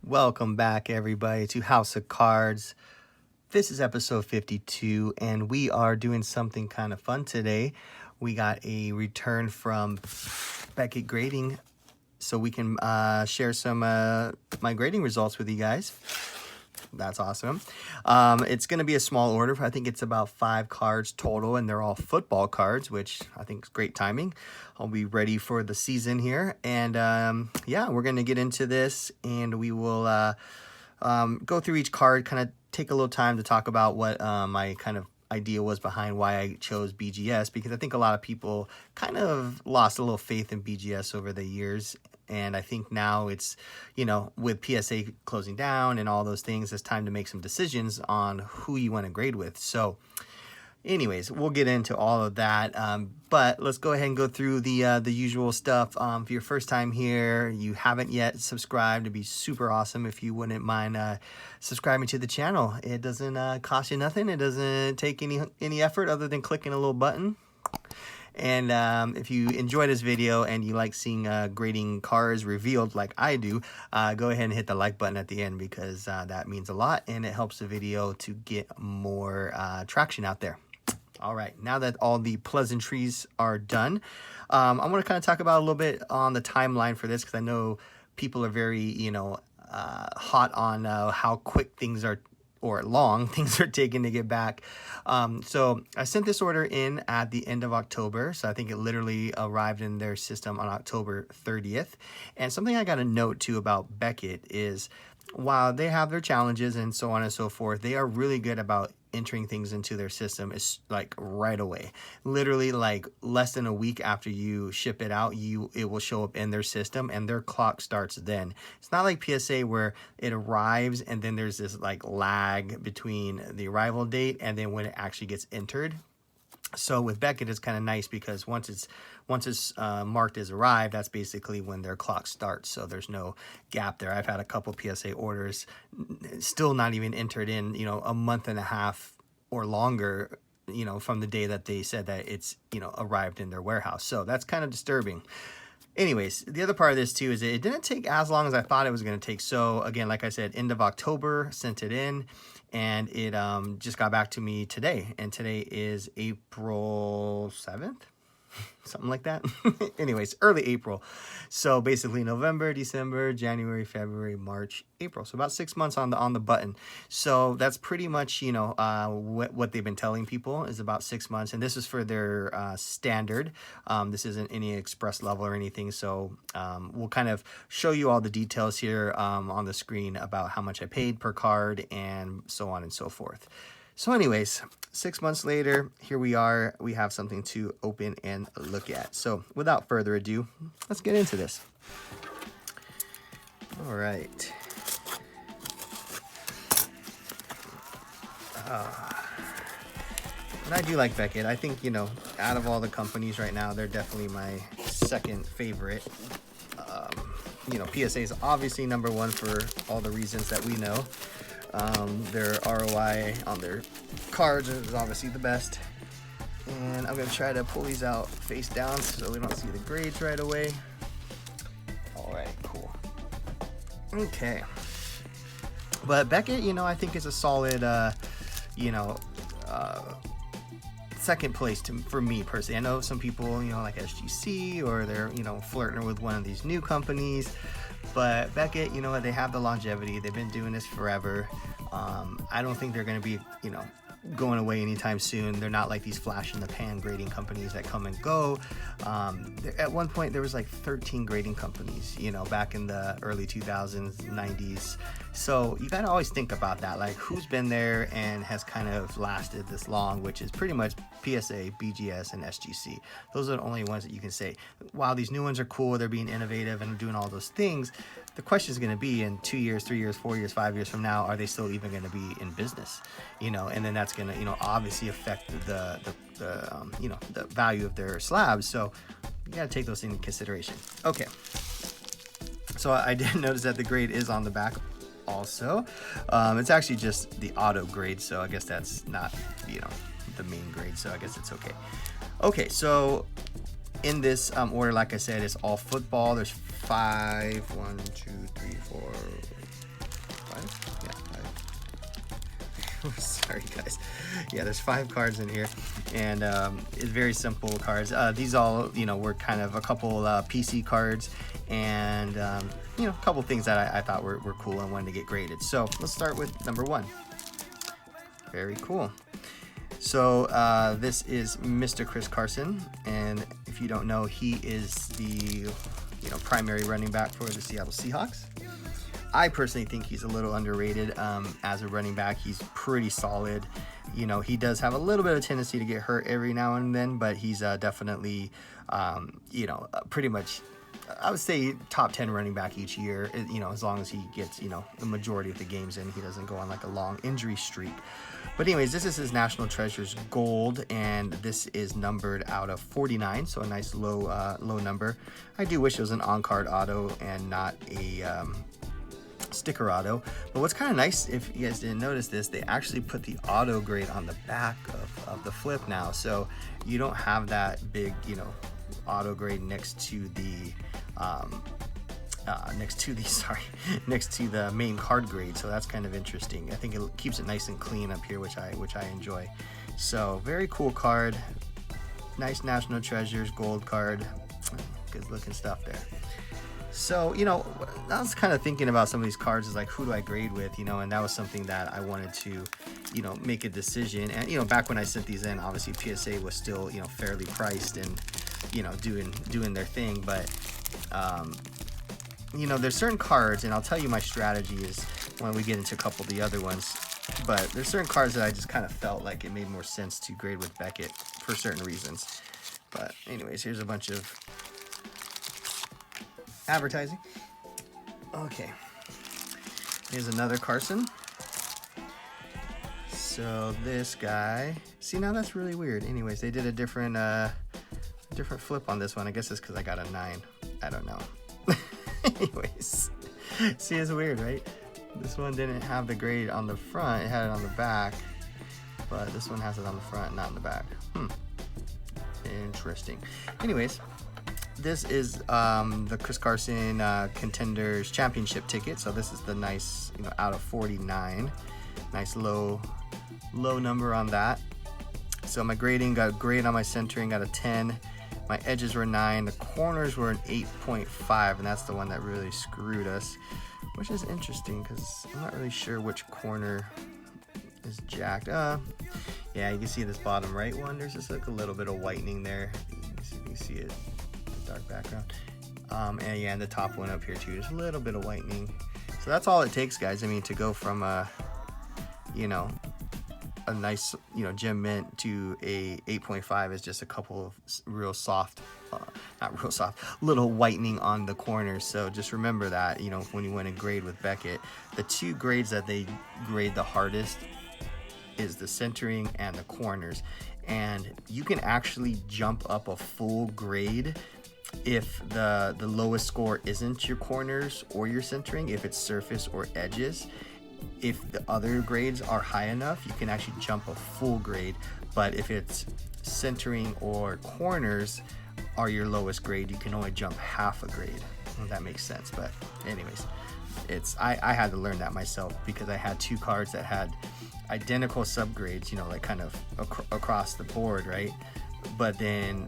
Welcome back, everybody, to House of Cards. This is episode 52, and we are doing something kind of fun today. We got a return from Beckett Grading, so we can share some my grading results with you guys. That's awesome. It's going to be a small order. I think it's about 5 cards total, and they're all football cards, which I think is great timing. I'll be ready for the season here. And yeah, we're going to get into this, and we will go through each card, kind of take a little time to talk about what my kind of idea was behind why I chose BGS, because I think a lot of people kind of lost a little faith in BGS over the years. And I think now it's, you know, with PSA closing down and all those things, it's time to make some decisions on who you want to grade with. So anyways, we'll get into all of that. But let's go ahead and go through the usual stuff. If you're first time here, you haven't yet subscribed, it'd be super awesome if you wouldn't mind subscribing to the channel. It doesn't cost you nothing. It doesn't take any effort other than clicking a little button. And if you enjoy this video and you like seeing grading cards revealed like I do, go ahead and hit the like button at the end, because that means a lot and it helps the video to get more traction out there. All right, now that all the pleasantries are done, I'm going to kind of talk about a little bit on the timeline for this, because I know people are very, you know, hot on how quick things are, or long things are taking to get back. So I sent this order in at the end of October. So I think it literally arrived in their system on October 30th. And something I got to note too about Beckett is, while they have their challenges and so on and so forth, they are really good about entering things into their system is like right away. Literally like less than a week after you ship it out, it will show up in their system and their clock starts then. It's not like PSA where it arrives and then there's this like lag between the arrival date and then when it actually gets entered. So with Beckett, it's kind of nice because once it's marked as arrived, that's basically when their clock starts. So there's no gap there. I've had a couple PSA orders still not even entered in, you know, a month and a half or longer, you know, from the day that they said that it's, you know, arrived in their warehouse. So that's kind of disturbing. Anyways, the other part of this too is it didn't take as long as I thought it was going to take. So again, like I said, end of October, sent it in, and it just got back to me today. And today is April 7th. Something like that. Anyways, early April. So basically November, December, January, February, March, April. So about 6 months on the button. So that's pretty much, you know, what they've been telling people is about 6 months. And this is for their standard. This isn't any express level or anything. So we'll kind of show you all the details here on the screen about how much I paid per card and so on and so forth. So anyways, 6 months later, here we are. We have something to open and look at. So without further ado, let's get into this. All right. And I do like Beckett. I think, you know, out of all the companies right now, they're definitely my second favorite. You know, PSA is obviously number one for all the reasons that we know. Their ROI on their cards is obviously the best. And I'm going to try to pull these out face down so we don't see the grades right away. All right, cool. Okay. But Beckett, you know, I think is a solid, you know, second place for me personally. I know some people, you know, like SGC, or they're, you know, flirting with one of these new companies. But Beckett, you know what, they have the longevity. They've been doing this forever. I don't think they're going to be, you know, going away anytime soon. They're not like these flash in the pan grading companies that come and go. At one point there was like 13 grading companies, you know, back in the early 2000s, 90s. So you got to always think about that, like who's been there and has kind of lasted this long, which is pretty much PSA, BGS, and SGC. Those are the only ones that you can say. While these new ones are cool, they're being innovative and doing all those things, the question is going to be in 2 years, 3 years, 4 years, 5 years from now, are they still even going to be in business? You know, and then that's going to, you know, obviously affect the you know, the value of their slabs. So you got to take those into consideration. Okay. So I did notice that the grade is on the back also. It's actually just the auto grade, so I guess that's not, you know, the main grade, so I guess it's okay. Okay, so in this order, like I said, it's all football. There's 5, 1, 2, 3, 4, Sorry guys. Yeah, there's 5 cards in here, and it's very simple cards. These all, you know, were kind of a couple PC cards, and you know, a couple things that I thought were cool and wanted to get graded. So let's start with number 1. Very cool. So this is Mr. Chris Carson, and if you don't know, he is the primary running back for the Seattle Seahawks. I personally think he's a little underrated as a running back. He's pretty solid. You know, he does have a little bit of tendency to get hurt every now and then, but he's definitely, pretty much, I would say, top 10 running back each year, you know, as long as he gets, the majority of the games in. He doesn't go on like a long injury streak. But anyways, this is his National Treasures Gold, and this is numbered out of 49, so a nice low number. I do wish it was an on-card auto and not a sticker auto. But what's kind of nice, if you guys didn't notice this, they actually put the auto grade on the back of the flip now, so you don't have that big auto grade next to the main card grade. So that's kind of interesting. I think it keeps it nice and clean up here, which I enjoy. So very cool card, nice National Treasures Gold card, good looking stuff there. So, I was kind of thinking about some of these cards is like, who do I grade with, and that was something that I wanted to, make a decision. And, back when I sent these in, obviously PSA was still, fairly priced and, doing their thing. But, there's certain cards, and I'll tell you my strategy is when we get into a couple of the other ones, but there's certain cards that I just kind of felt like it made more sense to grade with Beckett for certain reasons. But anyways, here's a bunch of advertising. Okay, here's another Carson. So this guy, see, now that's really weird. Anyways, they did a different flip on this one. I guess it's because I got a 9. I don't know. Anyways, see, it's weird, right? This one didn't have the grade on the front, it had it on the back, but this one has it on the front, not in the back. Interesting. Anyways, this is the Chris Carson Contenders Championship ticket. So this is the nice, out of 49. Nice low number on that. So my grading, got a grade on my centering, got a 10. My edges were 9. The corners were an 8.5, and that's the one that really screwed us, which is interesting because I'm not really sure which corner is jacked. Yeah, you can see this bottom right one. There's just like a little bit of whitening there. You can see it. Dark background, and yeah, and the top one up here too, there's a little bit of whitening. So that's all it takes, guys. I mean, to go from a nice gem mint to a 8.5 is just a couple of real soft, not real soft, little whitening on the corners. So just remember that when you went and grade with Beckett, the 2 grades that they grade the hardest is the centering and the corners, and you can actually jump up a full grade if the lowest score isn't your corners or your centering, if it's surface or edges. If the other grades are high enough, you can actually jump a full grade. But if it's centering or corners are your lowest grade, you can only jump half a grade. Well, that makes sense. But anyways, I had to learn that myself because I had 2 cards that had identical subgrades, like kind of across the board, right? But then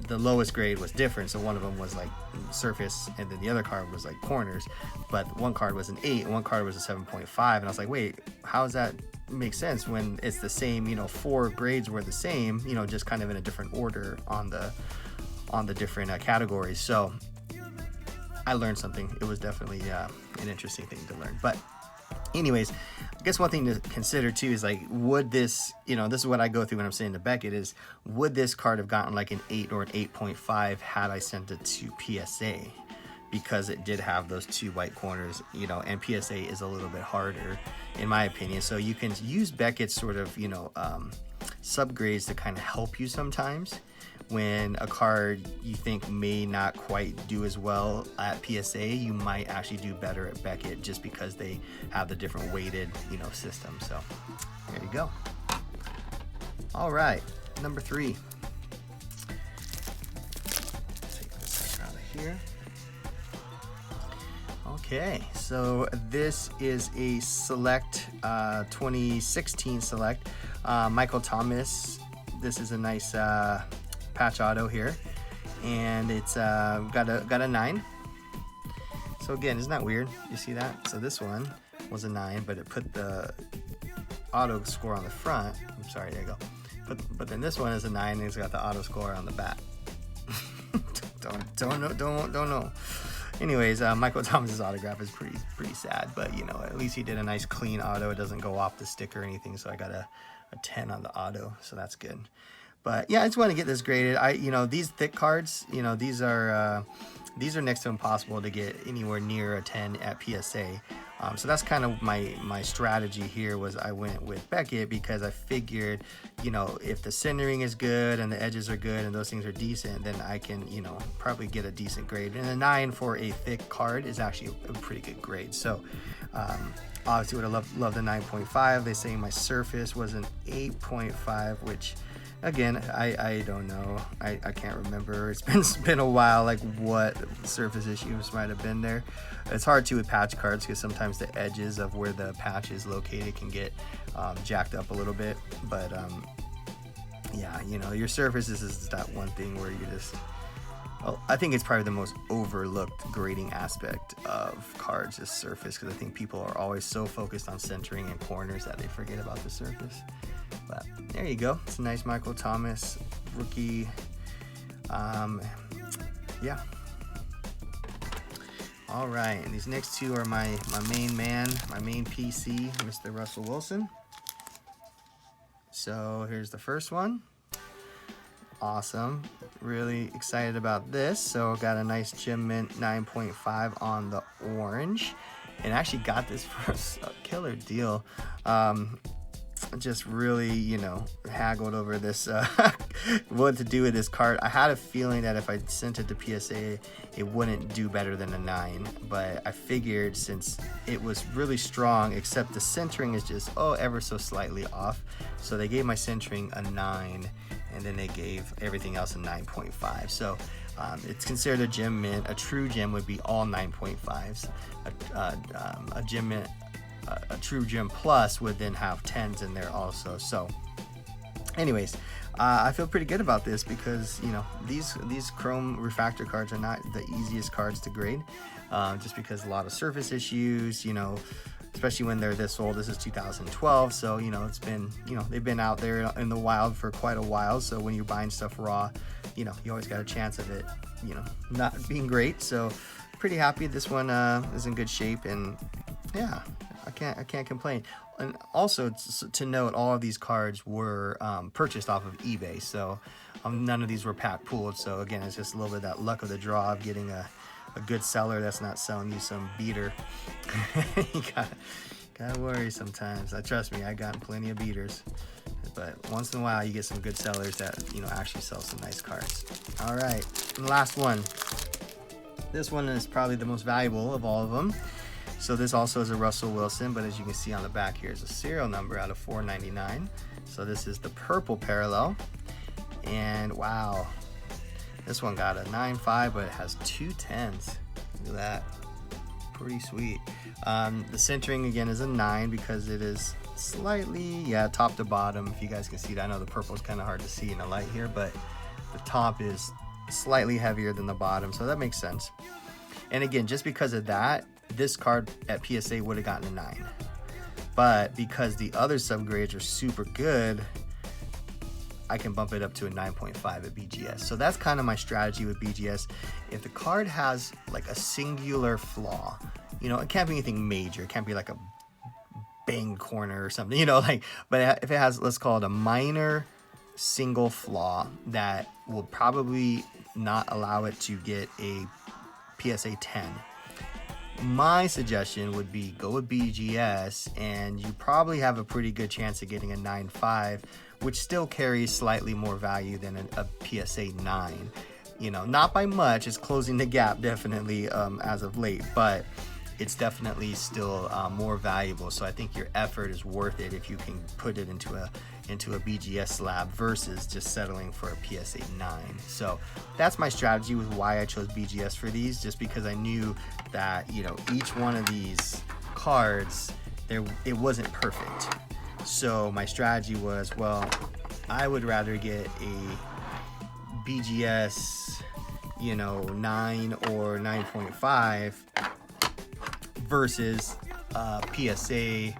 the lowest grade was different. So one of them was like surface, and then the other card was like corners. But one card was an 8, and one card was a 7.5. And I was like, wait, how does that make sense when it's the same? 4 grades were the same, just kind of in a different order on the different categories. So I learned something. It was definitely an interesting thing to learn. But anyways, I guess one thing to consider too is like, would this, this is what I go through when I'm saying to Beckett is, would this card have gotten like an 8 or an 8.5 had I sent it to PSA? Because it did have those 2 white corners, and PSA is a little bit harder in my opinion. So you can use Beckett's sort of, subgrades to kind of help you sometimes when a card you think may not quite do as well at PSA. You might actually do better at Beckett just because they have the different weighted, system. So there you go. All right, number 3. Take this out of here. Okay, so this is a Select 2016 Select Michael Thomas. This is a nice patch auto here, and it's got a 9. So again, isn't that weird? You see that? So this one was a 9, but it put the auto score on the front. I'm sorry, there you go. But then this one is a 9, and it's got the auto score on the back. don't know. Anyways, Michael Thomas's autograph is pretty sad, but you know, at least he did a nice clean auto. It doesn't go off the stick or anything, so I got a 10 on the auto, so that's good. But yeah, I just want to get this graded. These thick cards, these are next to impossible to get anywhere near a 10 at PSA. So that's kind of my strategy here. Was I went with Beckett because I figured, if the centering is good and the edges are good and those things are decent, then I can, probably get a decent grade. And a 9 for a thick card is actually a pretty good grade. So obviously would have loved the 9.5. They say my surface was an 8.5, which again, I don't know. I can't remember. It's been a while, like what surface issues might have been there. It's hard to with patch cards because sometimes the edges of where the patch is located can get jacked up a little bit. But yeah, your surfaces is that one thing where you just... I think it's probably the most overlooked grading aspect of cards is surface, because I think people are always so focused on centering and corners that they forget about the surface. But there you go. It's a nice Michael Thomas rookie. Yeah. All right, and these next two are my main man, my main PC, Mr. Russell Wilson. So here's the first one. Awesome. Really excited about this. So got a nice Gem Mint 9.5 on the orange, and actually got this for a killer deal. Just really, haggled over this, what to do with this card. I had a feeling that if I sent it to PSA, it wouldn't do better than a 9, but I figured since it was really strong, except the centering is just, ever so slightly off. So they gave my centering a 9, and then they gave everything else a 9.5. So it's considered a Gem Mint. A true gem would be all 9.5s. A Gem Mint, a true gem plus would then have 10s in there also. So anyways, I feel pretty good about this because these chrome refractor cards are not the easiest cards to grade, just because a lot of surface issues, especially when they're this old. This is 2012, so it's been, they've been out there in the wild for quite a while. So when you're buying stuff raw, you always got a chance of it not being great. So pretty happy this one is in good shape, and yeah, I can't complain. And also to note, all of these cards were purchased off of eBay, so none of these were pack pooled. So again, it's just a little bit of that luck of the draw of getting a good seller that's not selling you some beater. You gotta worry sometimes. Trust me, I got plenty of beaters, but once in a while you get some good sellers that actually sell some nice cards. All right, and the last one. This one is probably the most valuable of all of them. So this also is a Russell Wilson, but as you can see on the back here is a serial number out of 499. So this is the purple parallel, and wow, this one got a 9.5, but it has 2 10s. Look at that, pretty sweet. The centering again is a 9 because it is slightly, top to bottom. If you guys can see that, I know the purple is kind of hard to see in the light here, but the top is slightly heavier than the bottom, so that makes sense. And again, just because of that, this card at PSA would have gotten a 9, but because the other subgrades are super good, I can bump it up to a 9.5 at BGS. So that's kind of my strategy with BGS. If the card has like a singular flaw, it can't be anything major. It can't be like a bang corner or something, but if it has, let's call it a minor single flaw that will probably not allow it to get a PSA 10. My suggestion would be go with BGS, and you probably have a pretty good chance of getting a 9.5, which still carries slightly more value than a PSA 9. Not by much. It's closing the gap definitely as of late, but it's definitely still more valuable. So I think your effort is worth it if you can put it into into a BGS slab versus just settling for a PSA 9. So that's my strategy with why I chose BGS for these, just because I knew that, you know, each one of these cards, it wasn't perfect. So my strategy was, well, I would rather get a BGS, you know, 9 or 9.5 versus PSA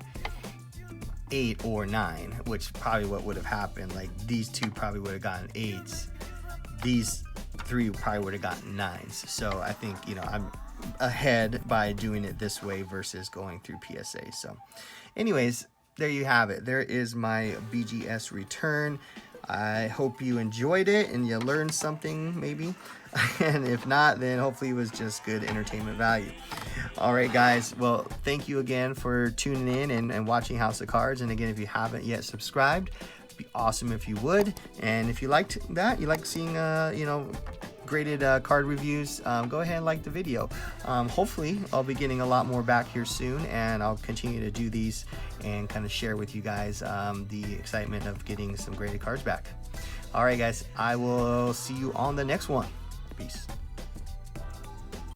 8 or 9, which probably what would have happened. Like these two probably would have gotten 8s. These three probably would have gotten 9s. So I think, you know, I'm ahead by doing it this way versus going through PSA. So anyways, there you have it. There is my BGS return. I hope you enjoyed it and you learned something maybe. And if not, then hopefully it was just good entertainment value. All right, guys. Well, thank you again for tuning in and watching House of Cards. And again, if you haven't yet subscribed, it'd be awesome if you would. And if you liked that, you like seeing, you know, graded card reviews, go ahead and like the video. Hopefully I'll be getting a lot more back here soon, and I'll continue to do these and kind of share with you guys the excitement of getting some graded cards back. All right, guys, I will see you on the next one. Peace.